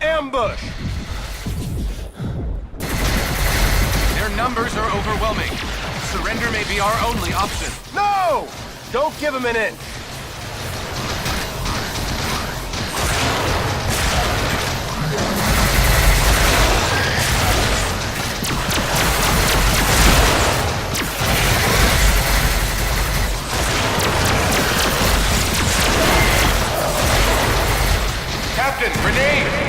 Ambush! Their numbers are overwhelming. Surrender may be our only option. No! Don't give him an inch! Captain, grenade!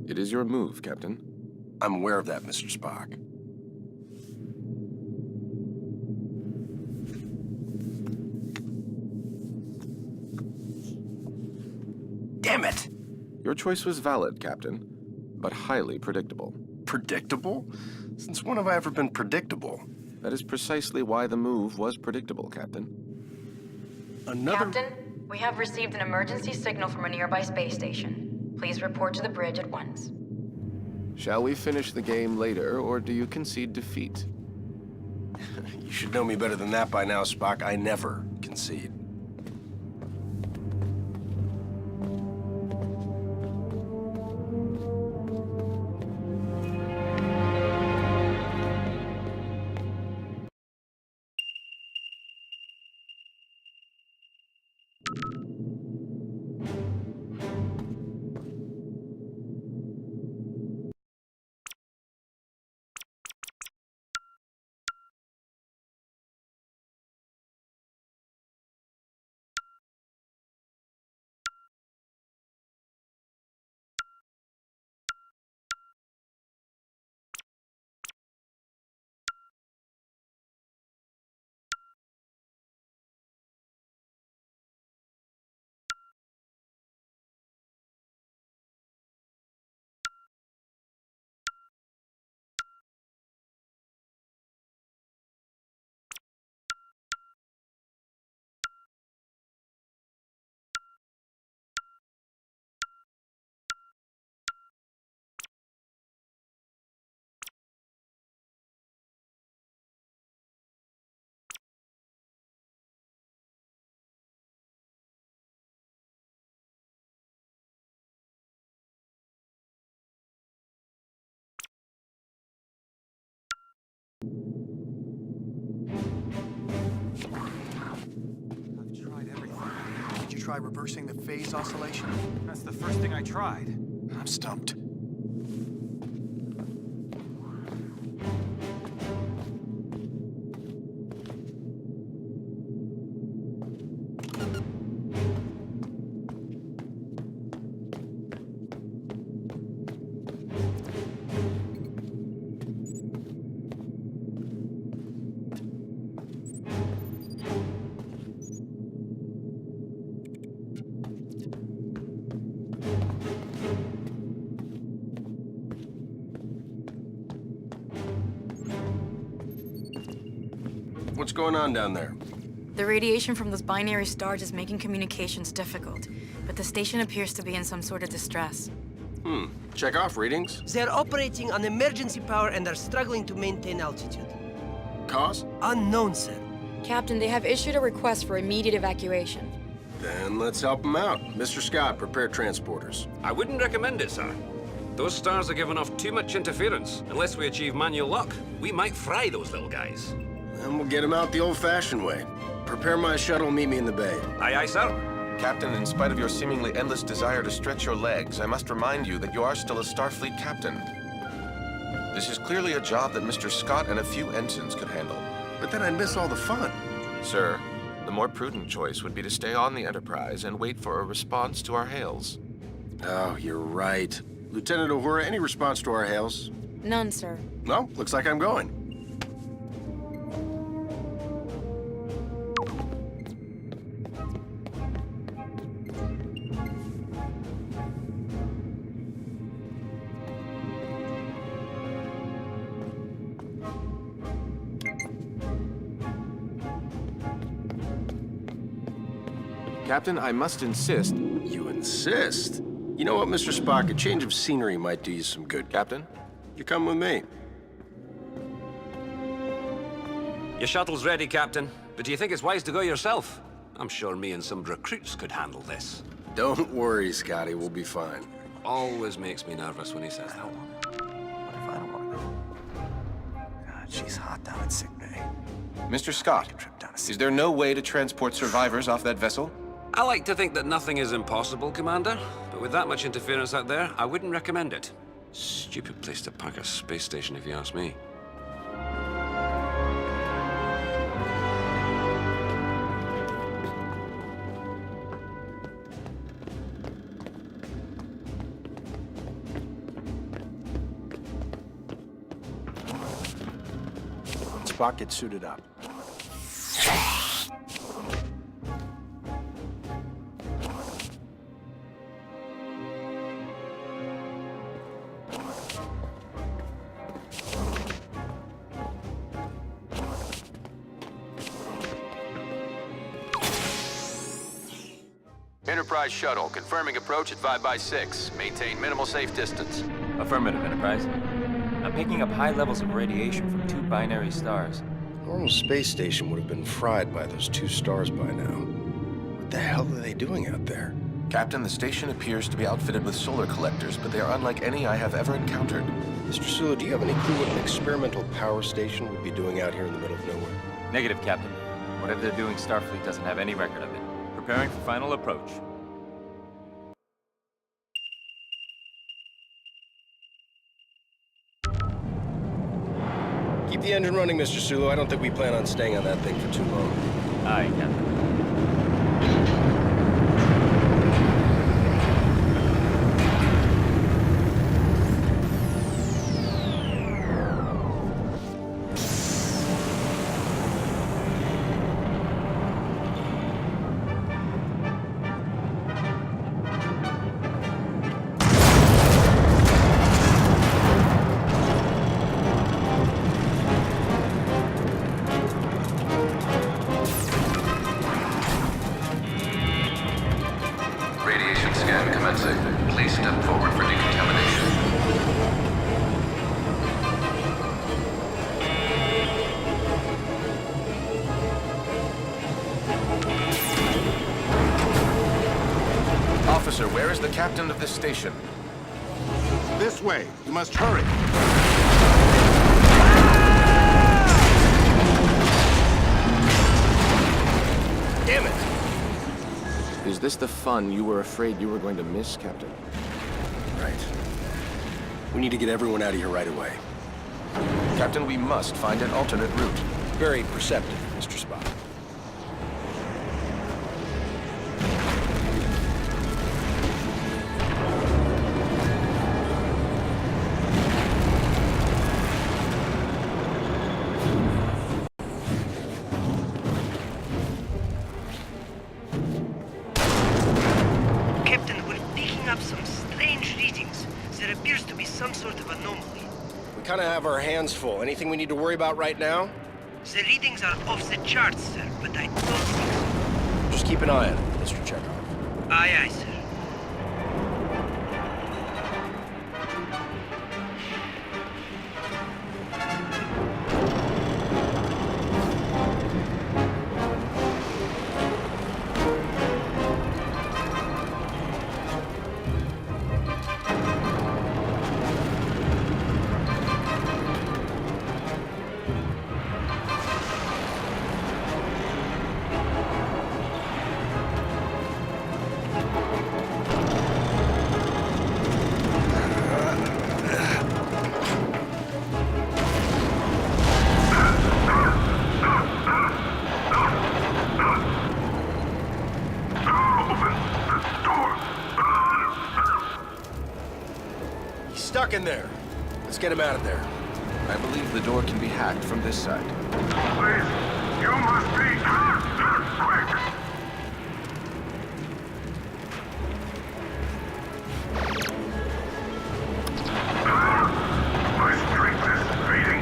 It is your move, Captain. I'm aware of that, Mr. Spock. Damn it! Your choice was valid, Captain, but highly predictable. Predictable? Since when have I ever been predictable? That is precisely why the move was predictable, Captain. Captain, we have received an emergency signal from a nearby space station. Please report to the bridge at once. Shall we finish the game later, or do you concede defeat? You should know me better than that by now, Spock. I never concede. Try reversing the phase oscillation? That's the first thing I tried. I'm stumped. What's going on down there? The radiation from those binary stars is making communications difficult, but the station appears to be in some sort of distress. Check off readings. They're operating on emergency power and are struggling to maintain altitude. Cause? Unknown, sir. Captain, they have issued a request for immediate evacuation. Then let's help them out. Mr. Scott, prepare transporters. I wouldn't recommend it, sir. Those stars are giving off too much interference. Unless we achieve manual lock, we might fry those little guys. And we'll get them out the old-fashioned way. Prepare my shuttle, meet me in the bay. Aye, aye, sir. Captain, in spite of your seemingly endless desire to stretch your legs, I must remind you that you are still a Starfleet captain. This is clearly a job that Mr. Scott and a few ensigns could handle. But then I'd miss all the fun. Sir, the more prudent choice would be to stay on the Enterprise and wait for a response to our hails. Oh, you're right. Lieutenant Uhura, any response to our hails? None, sir. No, looks like I'm going. Captain, I must insist. You insist? You know what, Mr. Spock? A change of scenery might do you some good. Captain? You come with me. Your shuttle's ready, Captain. But do you think it's wise to go yourself? I'm sure me and some recruits could handle this. Don't worry, Scotty. We'll be fine. Always makes me nervous when he says that. What if I don't want to go? God, she's hot down at sick bay. Mr. Scott, is there no way to transport survivors off that vessel? I like to think that nothing is impossible, Commander. But with that much interference out there, I wouldn't recommend it. Stupid place to park a space station, if you ask me. Spock, get suited up. Enterprise shuttle, confirming approach at 5x6. Maintain minimal safe distance. Affirmative, Enterprise. I'm picking up high levels of radiation from 2 binary stars. A normal space station would have been fried by those 2 stars by now. What the hell are they doing out there? Captain, the station appears to be outfitted with solar collectors, but they are unlike any I have ever encountered. Mr. Sulu, do you have any clue what an experimental power station would be doing out here in the middle of nowhere? Negative, Captain. Whatever they're doing, Starfleet doesn't have any record of it. Preparing for final approach. Keep the engine running, Mr. Sulu. I don't think we plan on staying on that thing for too long. Aye, Captain. Radiation scan commencing. Please step forward for decontamination. Officer, where is the captain of this station? This way. You must hurry. Damn it! Is this the fun you were afraid you were going to miss, Captain? Right. We need to get everyone out of here right away. Captain, we must find an alternate route. Very perceptive, Mr. Spock. Captain, we're picking up some strange readings. There appears to be some sort of anomaly. We kind of have our hands full. Anything we need to worry about right now? The readings are off the charts, sir, but I don't think so. Just keep an eye on it, Mr. Chekhov. Aye, aye, sir. stuck in there. Let's get him out of there. I believe the door can be hacked from this side. Please, you must be quick. My strength is fading.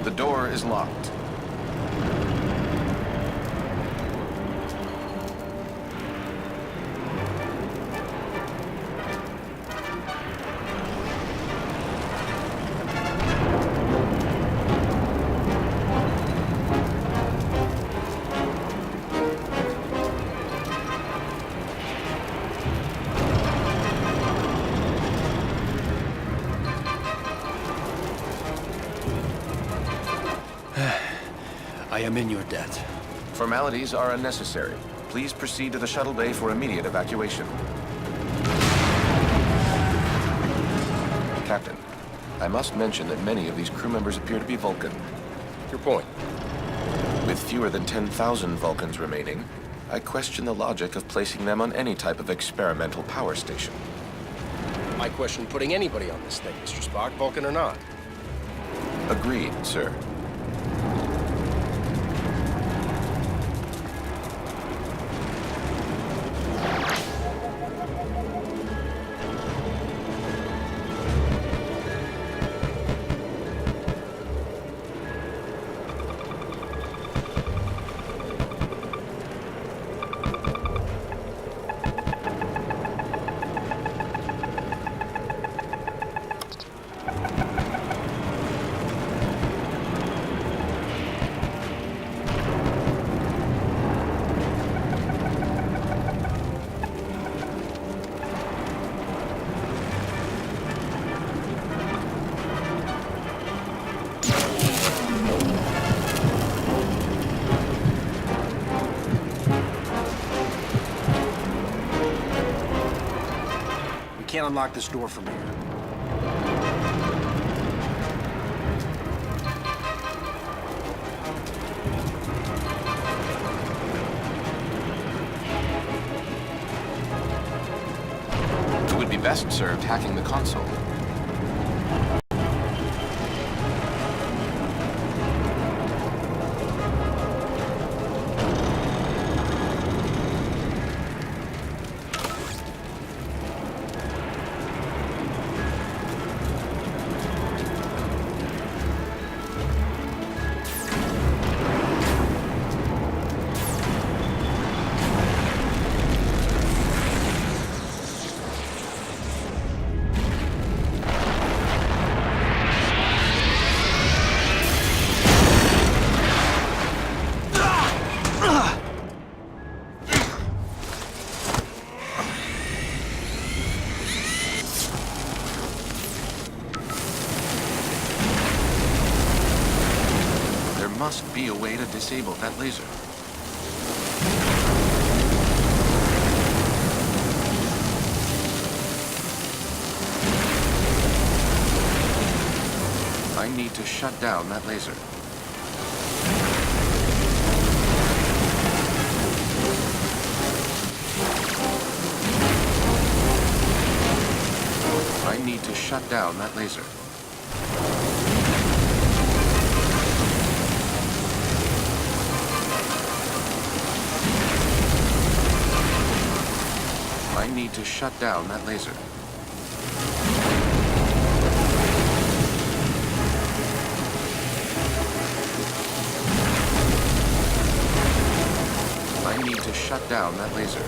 The door is locked. I am in your debt. Formalities are unnecessary. Please proceed to the shuttle bay for immediate evacuation. Captain, I must mention that many of these crew members appear to be Vulcan. Your point. With fewer than 10,000 Vulcans remaining, I question the logic of placing them on any type of experimental power station. I question putting anybody on this thing, Mr. Spock, Vulcan or not. Agreed, sir. Can't unlock this door from here. It would be best served hacking the console. Must be a way to disable that laser. I need to shut down that laser. I need to shut down that laser. I need to shut down that laser. I need to shut down that laser.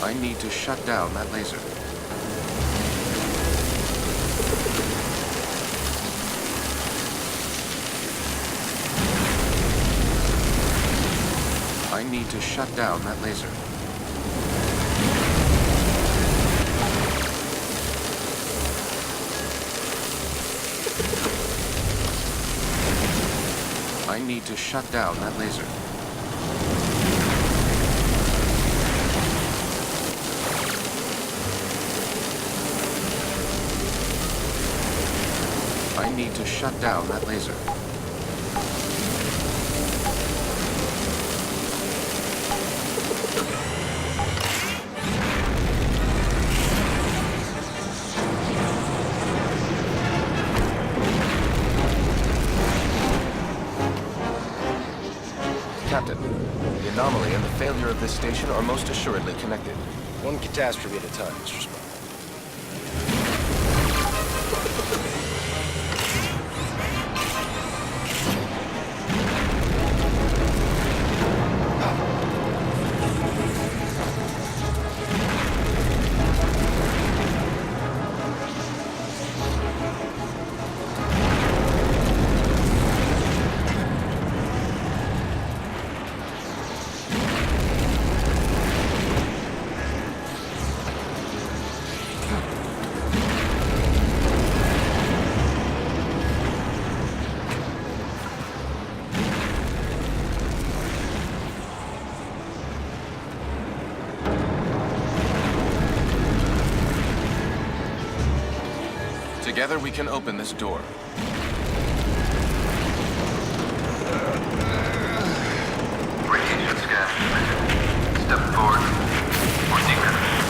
I need to shut down that laser. I need to shut down that laser. I need to shut down that laser. I need to shut down that laser. Captain, the anomaly and the failure of this station are most assuredly connected. One catastrophe at a time, Mr. Spock. Together we can open this door. Radiation scan. Step forward for decryption.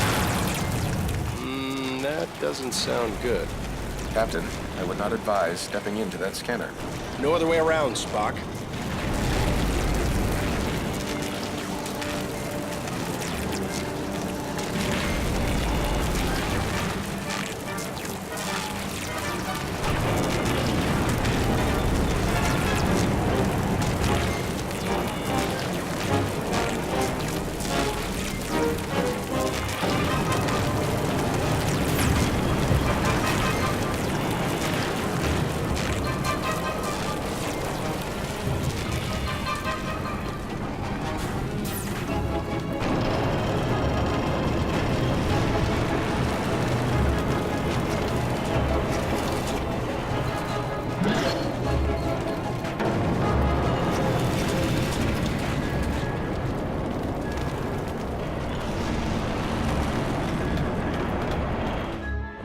That doesn't sound good. Captain, I would not advise stepping into that scanner. No other way around, Spock.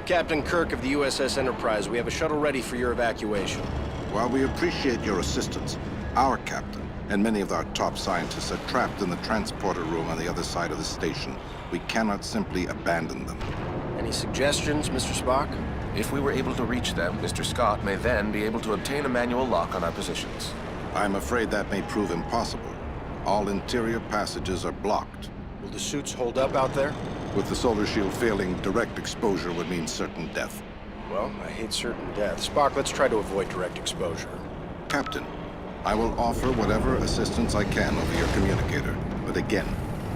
Captain Kirk of the USS Enterprise. We have a shuttle ready for your evacuation. While we appreciate your assistance, our captain and many of our top scientists are trapped in the transporter room on the other side of the station. We cannot simply abandon them. Any suggestions, Mr. Spock? If we were able to reach them, Mr. Scott may then be able to obtain a manual lock on our positions. I'm afraid that may prove impossible. All interior passages are blocked. Will the suits hold up out there? With the solar shield failing, direct exposure would mean certain death. Well, I hate certain death. Spock, let's try to avoid direct exposure. Captain, I will offer whatever assistance I can over your communicator. But again,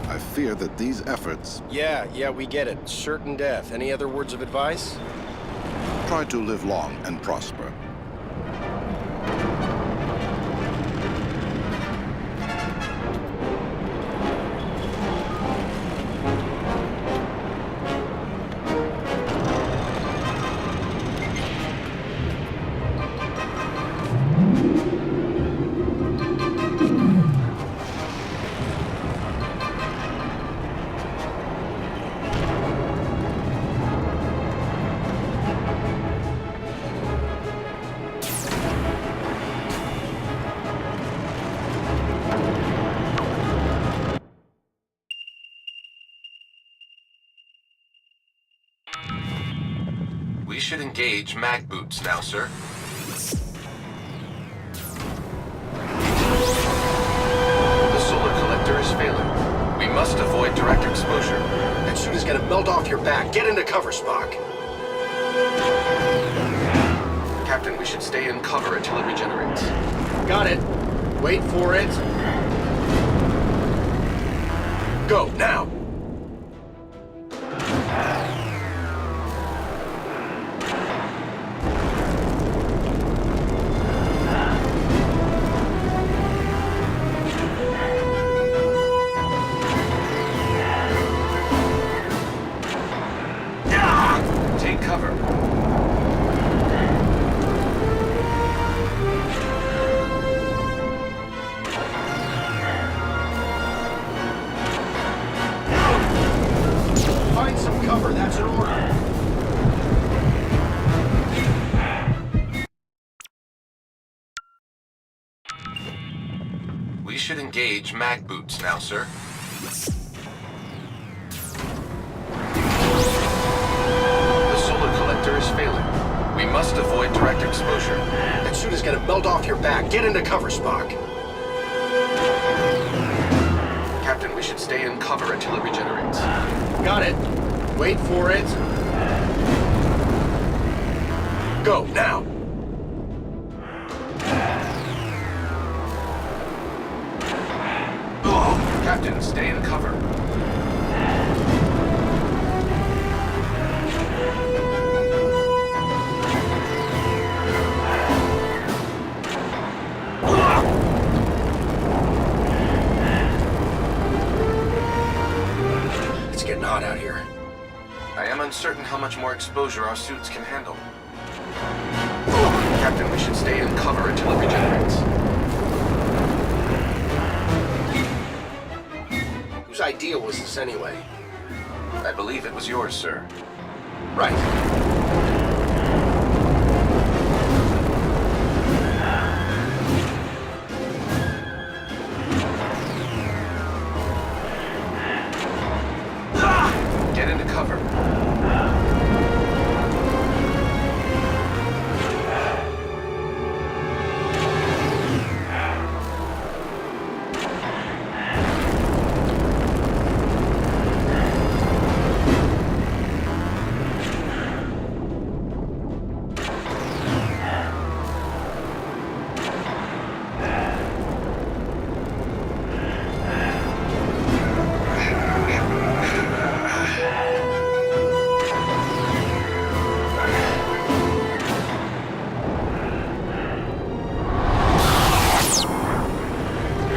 I fear that these efforts... Yeah, we get it. Certain death. Any other words of advice? Try to live long and prosper. We should engage mag boots now, sir. The solar collector is failing. We must avoid direct exposure. That suit is gonna melt off your back. Get into cover, Spock. Captain, we should stay in cover until it regenerates. Got it. Wait for it. Go, now! Take cover. should engage mag boots now, sir. The solar collector is failing. We must avoid direct exposure. That suit is gonna melt off your back. Get into cover, Spock. Captain, we should stay in cover until it regenerates. Got it. Wait for it. Go, now. Captain, stay in cover. It's getting hot out here. I am uncertain how much more exposure our suits can handle. Captain, we should stay in cover until it regenerates. Whose idea was this anyway? I believe it was yours, sir. Right. Get into cover.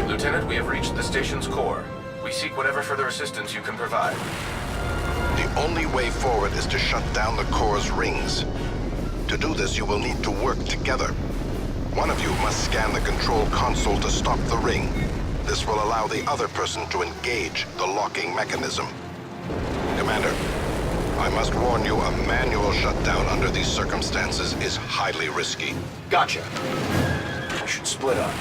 Lieutenant, we have reached the station's core. We seek whatever further assistance you can provide. The only way forward is to shut down the core's rings. To do this, you will need to work together. One of you must scan the control console to stop the ring. This will allow the other person to engage the locking mechanism. Commander, I must warn you, a manual shutdown under these circumstances is highly risky. Gotcha. We should split up.